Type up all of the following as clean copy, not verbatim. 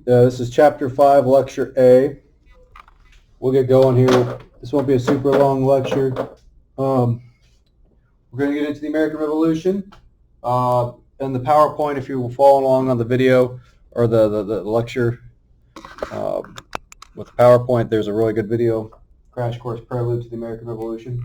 This is Chapter 5, Lecture A. We'll get going here. This won't be a super long lecture. We're going to get into the American Revolution. And the PowerPoint, if you will follow along on the video or the lecture with the PowerPoint, there's a really good video, Crash Course Prelude to the American Revolution.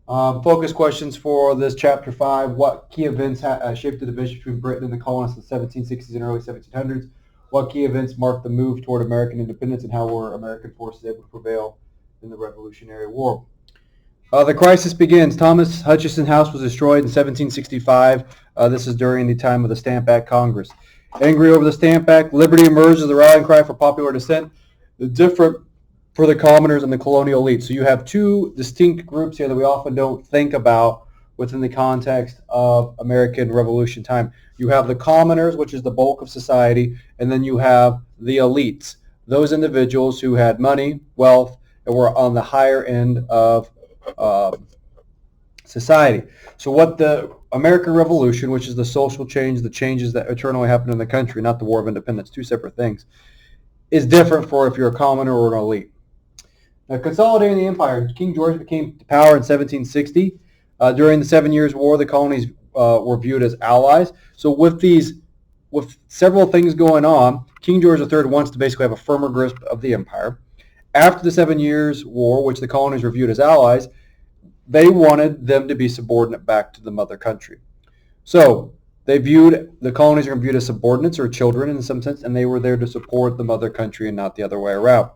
Focus questions for this Chapter 5. What key events shaped the division between Britain and the colonists in the 1760s and early 1700s? What key events marked the move toward American independence, and how were American forces able to prevail in the Revolutionary War? The crisis begins. Thomas Hutchinson House was destroyed in 1765. This is during the time of the Stamp Act Congress. Angry over the Stamp Act, liberty emerged as a rallying cry for popular dissent, different for the commoners and the colonial elite. So you have two distinct groups here that we often don't think about within the context of American Revolution time. You have the commoners, which is the bulk of society, and then you have the elites, those individuals who had money, wealth, and were on the higher end of society. So what the American Revolution, which is the social change, the changes that eternally happen in the country, not the War of Independence, two separate things, is different for if you're a commoner or an elite. Now, consolidating the empire, King George came to power in 1760. During the 7 Years' War, the colonies were viewed as allies. So with several things going on, King George III wants to basically have a firmer grip of the empire. After the 7 Years' War, which the colonies were viewed as allies, they wanted them to be subordinate back to the mother country. So they viewed the colonies are viewed as subordinates or children in some sense, and they were there to support the mother country and not the other way around.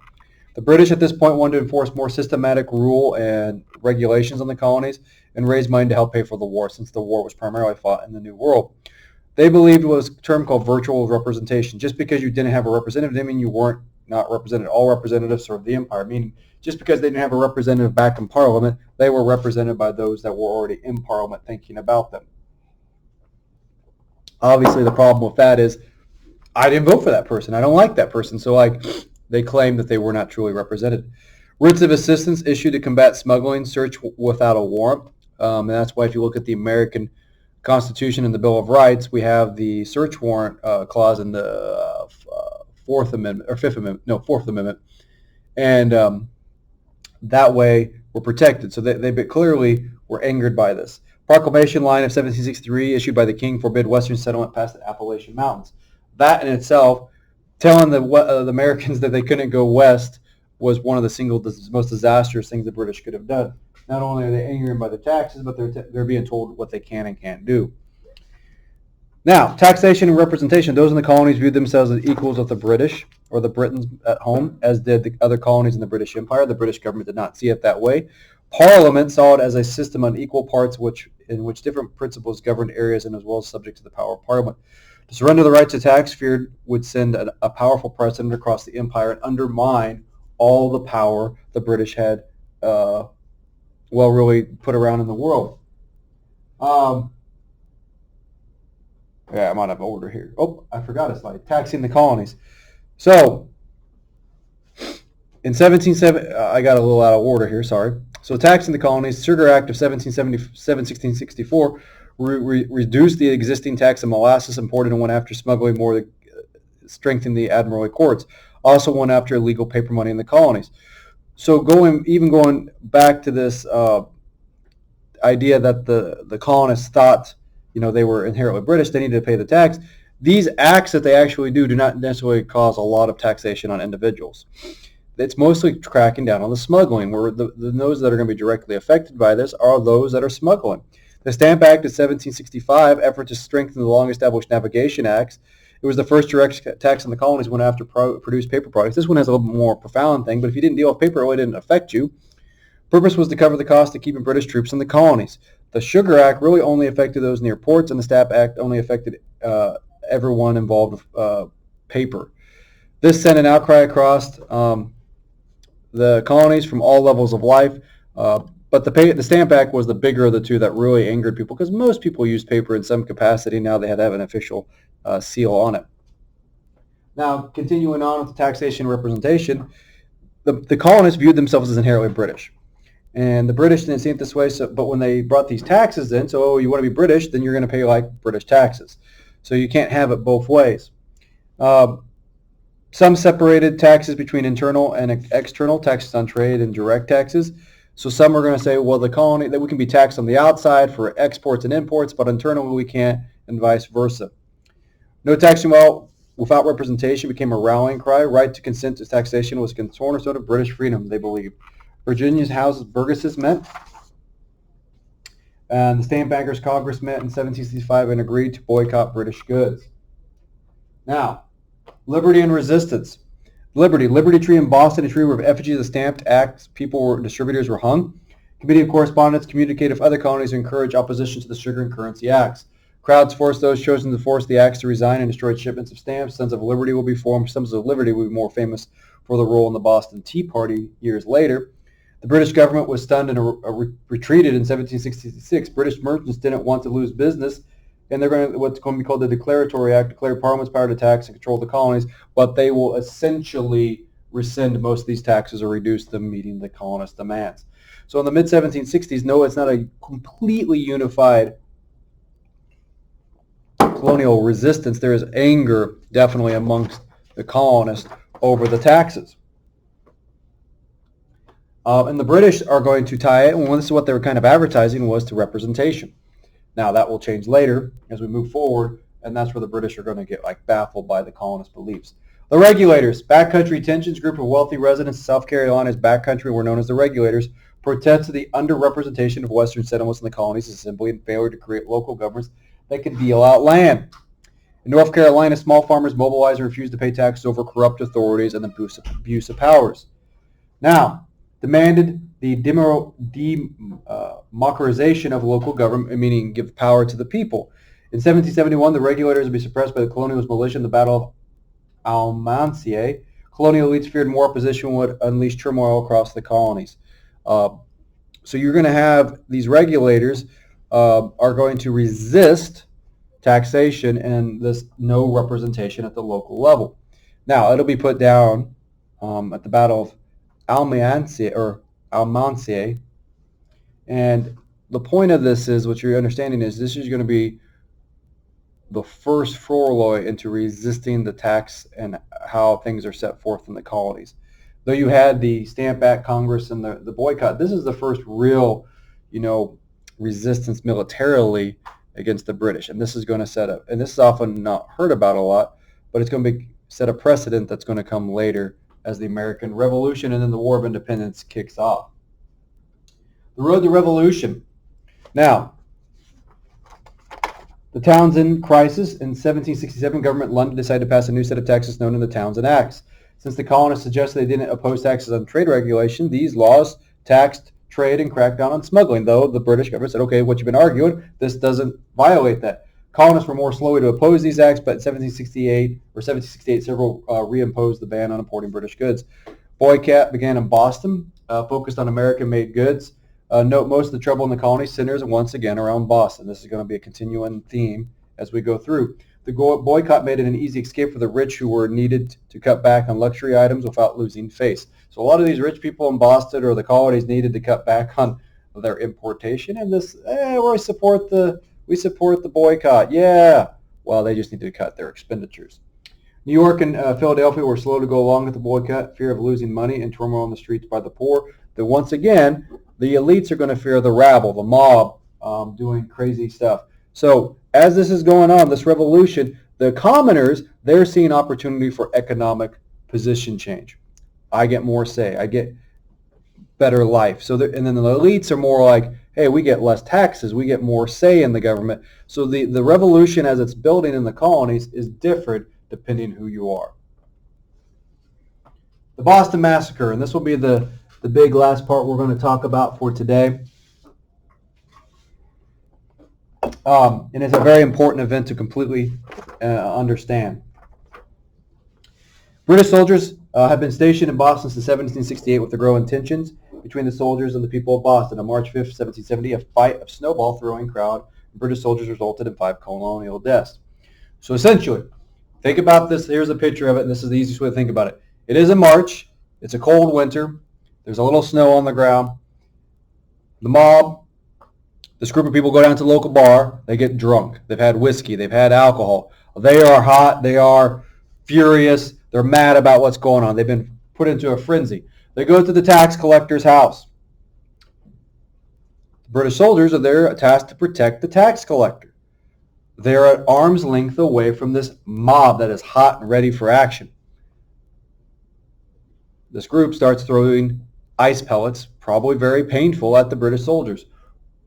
The British at this point wanted to enforce more systematic rule and regulations on the colonies and raise money to help pay for the war, since the war was primarily fought in the New World. They believed it was a term called virtual representation. Just because you didn't have a representative didn't mean you weren't not represented. All representatives served the empire, meaning just because they didn't have a representative back in Parliament, they were represented by those that were already in Parliament thinking about them. Obviously, the problem with that is I didn't vote for that person. I don't like that person. So they claimed that they were not truly represented. Writs of assistance issued to combat smuggling, search without a warrant. And that's why if you look at the American Constitution and the Bill of Rights, we have the search warrant clause in the Fourth Amendment. And that way we're protected. So they clearly were angered by this. Proclamation line of 1763 issued by the king forbid Western settlement past the Appalachian Mountains. That in itself, telling the Americans that they couldn't go west, was one of the most disastrous things the British could have done. Not only are they angry by the taxes, but they're being told what they can and can't do. Now, taxation and representation. Those in the colonies viewed themselves as equals of the British, or the Britons at home, as did the other colonies in the British Empire. The British government did not see it that way. Parliament saw it as a system on equal parts in which different principles governed areas and as well as subject to the power of Parliament. To surrender the right to tax feared would send a powerful precedent across the empire and undermine all the power the British had really put around in the world. I'm out of order here. Oh, I forgot a slide. Taxing the colonies. So, in 1770, I got a little out of order here, sorry. So taxing the colonies, Sugar Act of 1664 reduced the existing tax on molasses imported and went after smuggling more, strengthened the admiralty courts. Also went after illegal paper money in the colonies. So going back to this idea that the colonists thought, they were inherently British, they needed to pay the tax. These acts that they actually do not necessarily cause a lot of taxation on individuals. It's mostly cracking down on the smuggling, where those that are going to be directly affected by this are those that are smuggling. The Stamp Act of 1765, effort to strengthen the long-established navigation acts. It was the first direct tax on the colonies went after produced paper products. This one has a little more profound thing, but if you didn't deal with paper, it really didn't affect you. Purpose was to cover the cost of keeping British troops in the colonies. The Sugar Act really only affected those near ports, and the Stamp Act only affected everyone involved with paper. This sent an outcry across the colonies from all levels of life, but the Stamp Act was the bigger of the two that really angered people, because most people use paper in some capacity. Now they had to have an official seal on it. Now, continuing on with the taxation and representation, the colonists viewed themselves as inherently British. And the British didn't see it this way, but when they brought these taxes in, you want to be British, then you're going to pay like British taxes. So you can't have it both ways. Some separated taxes between internal and external, taxes on trade and direct taxes. So some are going to say, well, the colony, that we can be taxed on the outside for exports and imports, but internally we can't, and vice versa. No taxing without representation became a rallying cry. Right to consent to taxation was a cornerstone of British freedom, they believed. Virginia's House of Burgesses met, and the Stamp Bankers Congress met in 1765 and agreed to boycott British goods. Now, liberty and resistance. Liberty Tree in Boston, a tree where effigies of stamped acts, distributors were hung. Committee of Correspondence communicated with other colonies to encourage opposition to the Sugar and Currency Acts. Crowds forced those chosen to force the acts to resign and destroyed shipments of stamps. Sons of Liberty will be formed. Sons of Liberty will be more famous for the role in the Boston Tea Party years later. The British government was stunned and retreated in 1766. British merchants didn't want to lose business, and they're going to what's going to be called the Declaratory Act, declare Parliament's power to tax and control the colonies, but they will essentially rescind most of these taxes or reduce them, meeting the colonists' demands. So in the mid-1760s, no, it's not a completely unified colonial resistance. There is anger definitely amongst the colonists over the taxes. And the British are going to tie it, and this is what they were kind of advertising, was to representation. Now that will change later as we move forward, and that's where the British are going to get baffled by the colonist beliefs. The regulators, backcountry tensions, group of wealthy residents of South Carolina's backcountry were known as the regulators, protested the underrepresentation of Western settlements in the colonies assembly and failure to create local governments that could deal out land. In North Carolina, small farmers mobilized and refused to pay taxes over corrupt authorities and the abuse of powers. Now, demanded the democratization of local government, meaning give power to the people. In 1771, the regulators would be suppressed by the colonialist militia in the Battle of Almansier. Colonial elites feared more opposition would unleash turmoil across the colonies. So you're going to have these regulators are going to resist taxation and this no representation at the local level. Now, it'll be put down at the Battle of Almansier, and the point of this is, what you're understanding is, this is going to be the first foray into resisting the tax and how things are set forth in the colonies. Though you had the Stamp Act Congress and the boycott, this is the first real, resistance militarily against the British, and this is going to set up, and this is often not heard about a lot, but it's going to set a precedent that's going to come later as the American Revolution and then the War of Independence kicks off. The road to revolution. Now, the Townshend Crisis. In 1767, government in London decided to pass a new set of taxes known as the Townshend Acts. Since the colonists suggested they didn't oppose taxes on trade regulation, these laws taxed trade and cracked down on smuggling, though the British government said, okay, what you've been arguing, this doesn't violate that. Colonists were more slowly to oppose these acts, but in 1768, several reimposed the ban on importing British goods. Boycott began in Boston, focused on American-made goods. Note most of the trouble in the colonies centers once again around Boston. This is going to be a continuing theme as we go through. The boycott made it an easy escape for the rich who were needed to cut back on luxury items without losing face. So a lot of these rich people in Boston or the colonies needed to cut back on their importation, and this, we support the boycott. Yeah. Well, they just need to cut their expenditures. New York and Philadelphia were slow to go along with the boycott, fear of losing money and turmoil on the streets by the poor. Then once again, the elites are going to fear the rabble, the mob, doing crazy stuff. So as this is going on, this revolution, the commoners, they're seeing opportunity for economic position change. I get more say. I get better life. So, and then the elites are more like, hey, we get less taxes. We get more say in the government. So the revolution as it's building in the colonies is different depending who you are. The Boston Massacre, and this will be the big last part we're going to talk about for today. And it's a very important event to completely understand. British soldiers have been stationed in Boston since 1768 with the growing tensions between the soldiers and the people of Boston. On March 5th, 1770, a fight of snowball throwing crowd British soldiers resulted in 5 colonial deaths. So essentially, think about this. Here's a picture of it, and this is the easiest way to think about it. It is in March. It's a cold winter. There's a little snow on the ground. The mob, this group of people go down to the local bar. They get drunk. They've had whiskey. They've had alcohol. They are hot. They are furious. They're mad about what's going on. They've been put into a frenzy. They go to the tax collector's house. The British soldiers are there tasked to protect the tax collector. They're at arm's length away from this mob that is hot and ready for action. This group starts throwing ice pellets, probably very painful, at the British soldiers.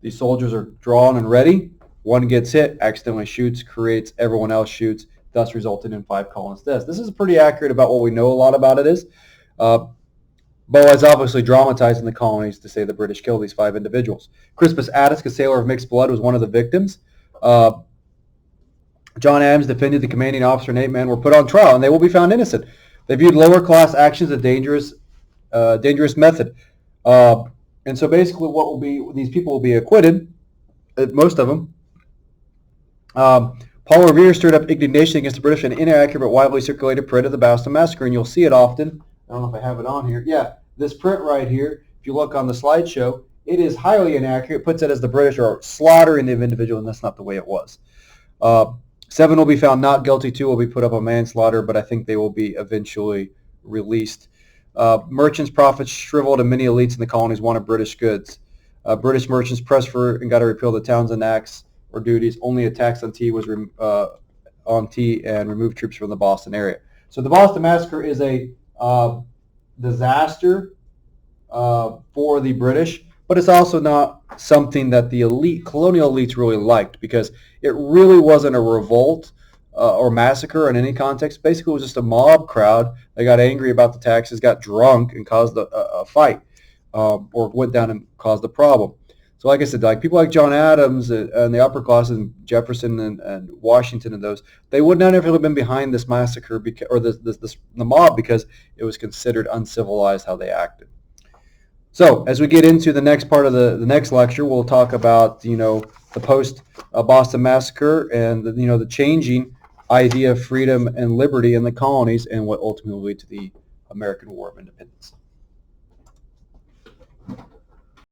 These soldiers are drawn and ready. One gets hit, accidentally shoots, creates, everyone else shoots, thus resulting in 5 colonists' deaths. This is pretty accurate about what we know a lot about it is. Boas obviously dramatizing the colonies to say the British killed these 5 individuals. Crispus Attucks, a sailor of mixed blood, was one of the victims. John Adams defended the commanding officer, and 8 men were put on trial, and they will be found innocent. They viewed lower class actions as a dangerous method. And so basically what will be, these people will be acquitted, most of them. Paul Revere stirred up indignation against the British and inaccurate but widely circulated print of the Boston Massacre, and you'll see it often. I don't know if I have it on here. Yeah, this print right here, if you look on the slideshow, it is highly inaccurate. It puts it as the British are slaughtering the individual, and that's not the way it was. 7 will be found not guilty. 2 will be put up on manslaughter, but I think they will be eventually released. Merchants' profits shriveled, and many elites in the colonies wanted British goods. British merchants pressed for and got to repeal the Townshend Acts or duties. Only a tax on tea was on tea and removed troops from the Boston area. So the Boston Massacre is a disaster for the British, but it's also not something that the colonial elites really liked, because it really wasn't a revolt or massacre in any context. Basically, it was just a mob crowd that got angry about the taxes, got drunk, and caused a fight, or went down and caused a problem. So like I said, like people like John Adams and the upper class and Jefferson and Washington and those, they would not have really been behind this massacre or the mob, because it was considered uncivilized how they acted. So as we get into the next part of the next lecture, we'll talk about the post Boston Massacre and the changing idea of freedom and liberty in the colonies and what ultimately led to the American War of Independence.